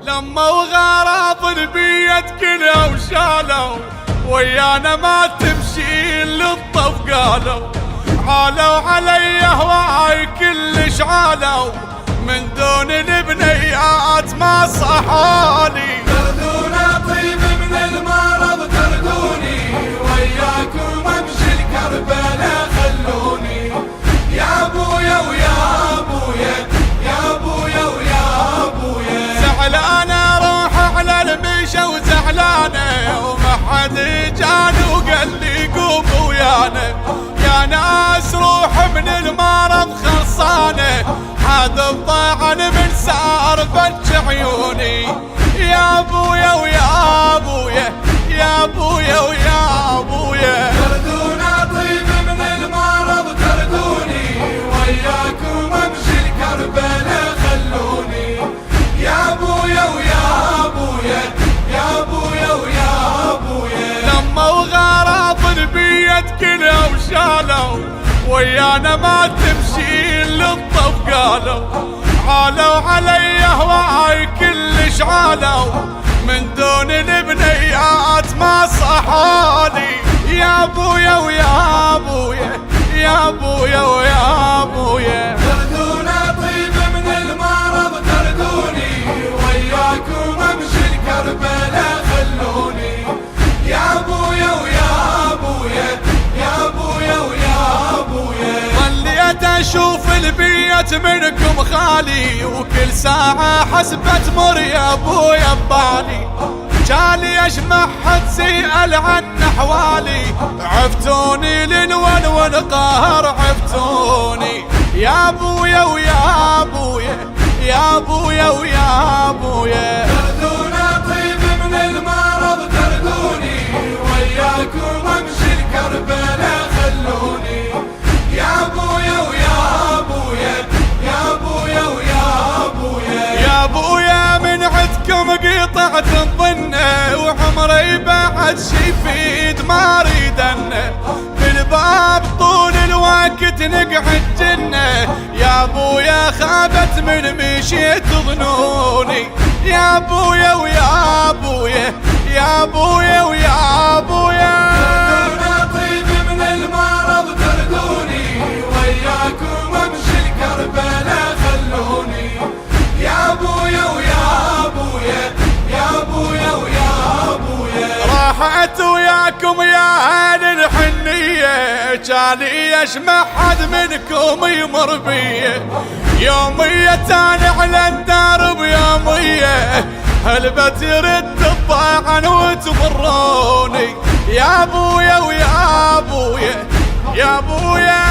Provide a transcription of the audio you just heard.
لما وغراض البيت كلها وشالوا ويانا ما تمشي للطف قالوا عالوا علي هواي كلش عالوا من دون البنيات ما صحالي تردونا طيب من المرض تردوني وياكم امشي الكربلاء خلوني يا ابويا ويا ابويا يا ابويا ويا ابويا زعلانه روح على المشا وزعلانه وما حد جاني وقال لي قوم ويانا يا ناس روح من المرض خلصانه هذا الطعن من سار فتش عيوني يا ابويا ويا ابويا يا ابويا ويا ابويا تردونا طيب من المرض تردوني وياكم امشي الكربلاء خلوني يا ابويا ويا ابويا يا ابويا ويا ابويا لما وغراض البيت كلها وشالوا ويانا ما تمشي للطف قالوا عالوا علي هواي كلش عالوا من دون البنيات ما صحالي يا ابويا ويا ابويا يا ابويا ويا ابويا تردونا طيب من المرض تردوني وياكم امشي الكربلاء خلوني يا ابويا ويا ابويا يا ابويا ويا ابويا ظليت اشوف البيت منكم خالي وكل ساعة حسبة تمر يا ابويا ببالي جالي اجمع حد سيأل عن احوالي عفتوني للون قهر عفتوني يا ابويا ويا ابويا يا ابويا ويا ابويا تردونا طيب من المرض تردوني وياكم امشي الكربلاء خلوني يا ابويا ويا ابويا يا ابويا ويا ابويا يا ابويا من عندكم قطعت الظنة وعمري بعد شي في ايد ما اريدنه بالباب طول الوقت نقعد جنة يا ابويا خابت من مشيت ظنوني يا ابويا ويا ابويا يا ابويا ويا ابويا تردونا طيب من المرض تردوني وياكم امشي الكربلاء خلوني يا ابويا ويا ابويا يا ابويا ويا ابويا راحت وياكم يا اهل الحنية جالي اشمع حد منكم يمر بيه يومية تاني على الدار بيومية هالبت يرد الطاعن وتمروني يا ابويا ويا ابويا يا ابويا